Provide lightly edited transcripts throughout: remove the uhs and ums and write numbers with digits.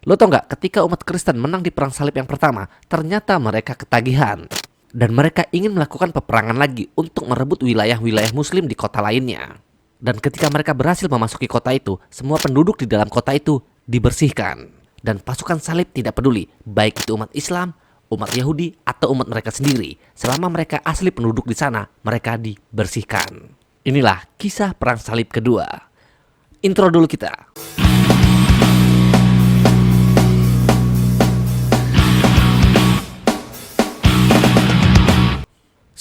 Lo tau nggak, ketika umat Kristen menang di perang salib yang pertama, ternyata mereka ketagihan. Dan mereka ingin melakukan peperangan lagi untuk merebut wilayah-wilayah muslim di kota lainnya. Dan ketika mereka berhasil memasuki kota itu, semua penduduk di dalam kota itu dibersihkan. Dan pasukan salib tidak peduli, baik itu umat Islam, umat Yahudi, atau umat mereka sendiri. Selama mereka asli penduduk di sana, mereka dibersihkan. Inilah kisah perang salib kedua. Intro dulu kita.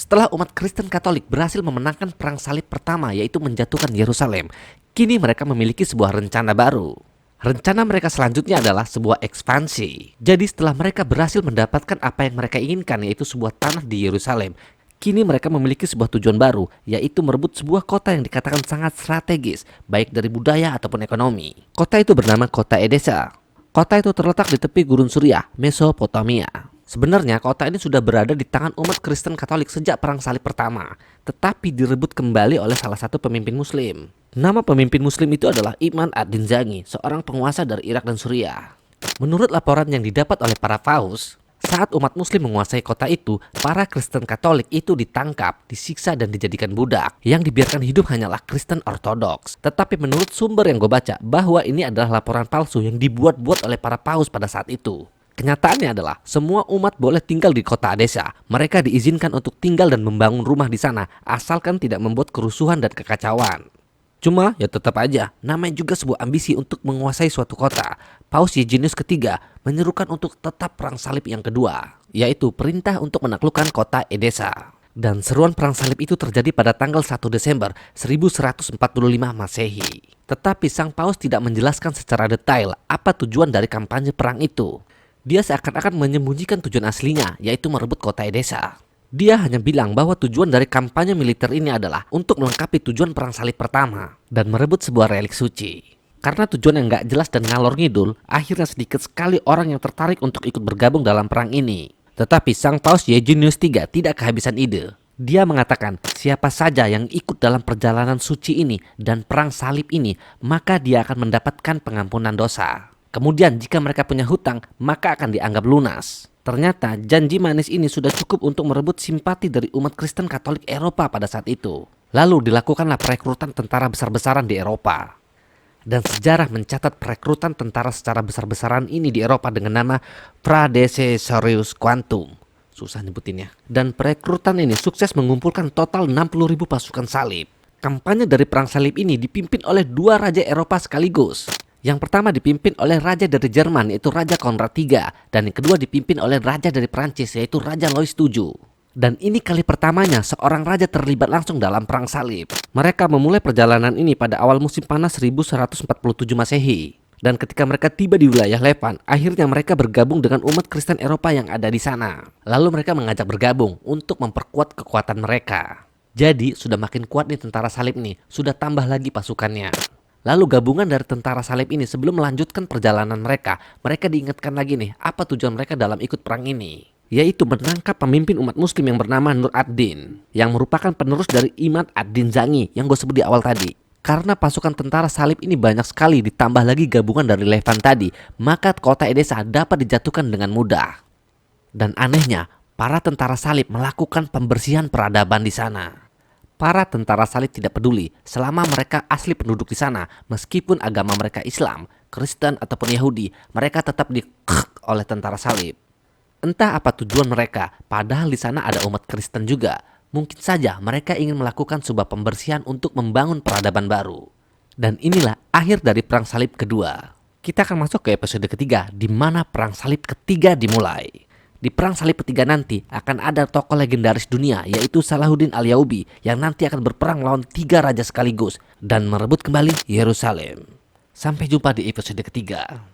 Setelah umat Kristen Katolik berhasil memenangkan perang salib pertama, yaitu menjatuhkan Yerusalem, kini mereka memiliki sebuah rencana baru. Rencana mereka selanjutnya adalah sebuah ekspansi. Jadi setelah mereka berhasil mendapatkan apa yang mereka inginkan, yaitu sebuah tanah di Yerusalem, kini mereka memiliki sebuah tujuan baru, yaitu merebut sebuah kota yang dikatakan sangat strategis, baik dari budaya ataupun ekonomi. Kota itu bernama Kota Edesa. Kota itu terletak di tepi gurun Suriah, Mesopotamia. Sebenarnya kota ini sudah berada di tangan umat Kristen Katolik sejak perang salib pertama, tetapi direbut kembali oleh salah satu pemimpin muslim. Nama pemimpin muslim itu adalah Imam ad-Din Zaghi, seorang penguasa dari Irak dan Suriah. Menurut laporan yang didapat oleh para paus, saat umat muslim menguasai kota itu, para Kristen Katolik itu ditangkap, disiksa dan dijadikan budak. Yang dibiarkan hidup hanyalah Kristen Ortodoks. Tetapi menurut sumber yang gue baca, bahwa ini adalah laporan palsu yang dibuat-buat oleh para paus pada saat itu. Kenyataannya adalah semua umat boleh tinggal di kota Edesa. Mereka diizinkan untuk tinggal dan membangun rumah di sana, asalkan tidak membuat kerusuhan dan kekacauan. Cuma ya tetap aja, namanya juga sebuah ambisi untuk menguasai suatu kota. Paus Eugenius III menyerukan untuk tetap perang salib yang kedua, yaitu perintah untuk menaklukkan kota Edesa. Dan seruan perang salib itu terjadi pada tanggal 1 Desember 1145 Masehi. Tetapi sang paus tidak menjelaskan secara detail apa tujuan dari kampanye perang itu. Dia seakan-akan menyembunyikan tujuan aslinya, yaitu merebut kota Edesa. Dia hanya bilang bahwa tujuan dari kampanye militer ini adalah untuk melengkapi tujuan perang salib pertama dan merebut sebuah relik suci. Karena tujuan yang gak jelas dan ngalor ngidul, akhirnya sedikit sekali orang yang tertarik untuk ikut bergabung dalam perang ini. Tetapi sang paus Eugenius III tidak kehabisan ide. Dia mengatakan siapa saja yang ikut dalam perjalanan suci ini dan perang salib ini, maka dia akan mendapatkan pengampunan dosa. Kemudian jika mereka punya hutang, maka akan dianggap lunas. Ternyata janji manis ini sudah cukup untuk merebut simpati dari umat Kristen Katolik Eropa pada saat itu. Lalu dilakukanlah perekrutan tentara besar-besaran di Eropa. Dan sejarah mencatat perekrutan tentara secara besar-besaran ini di Eropa dengan nama Praedecessorius Quantum. Susah nyebutinnya. Dan perekrutan ini sukses mengumpulkan total 60.000 pasukan salib. Kampanye dari perang salib ini dipimpin oleh dua raja Eropa sekaligus. Yang pertama dipimpin oleh raja dari Jerman, yaitu Raja Konrad III, dan yang kedua dipimpin oleh raja dari Prancis, yaitu Raja Louis VII. Dan ini kali pertamanya seorang raja terlibat langsung dalam perang salib. Mereka memulai perjalanan ini pada awal musim panas 1147 Masehi. Dan ketika mereka tiba di wilayah Lepan, akhirnya mereka bergabung dengan umat Kristen Eropa yang ada di sana. Lalu mereka mengajak bergabung untuk memperkuat kekuatan mereka. Jadi sudah makin kuat nih tentara salib nih, sudah tambah lagi pasukannya. Lalu gabungan dari tentara salib ini sebelum melanjutkan perjalanan mereka diingatkan lagi nih apa tujuan mereka dalam ikut perang ini. Yaitu menangkap pemimpin umat muslim yang bernama Nur ad-Din, yang merupakan penerus dari Imam ad-Din Zaghi yang gue sebut di awal tadi. Karena pasukan tentara salib ini banyak sekali ditambah lagi gabungan dari Levan tadi, maka kota Edesa dapat dijatuhkan dengan mudah. Dan anehnya, para tentara salib melakukan pembersihan peradaban di sana. Para tentara salib tidak peduli selama mereka asli penduduk di sana, meskipun agama mereka Islam, Kristen ataupun Yahudi, mereka tetap oleh tentara salib. Entah apa tujuan mereka, padahal di sana ada umat Kristen juga. Mungkin saja mereka ingin melakukan sebuah pembersihan untuk membangun peradaban baru. Dan inilah akhir dari perang salib kedua. Kita akan masuk ke episode ketiga, di mana perang salib ketiga dimulai. Di perang salib ketiga nanti akan ada tokoh legendaris dunia, yaitu Salahuddin Ayyubi, yang nanti akan berperang melawan 3 raja sekaligus dan merebut kembali Yerusalem. Sampai jumpa di episode ketiga.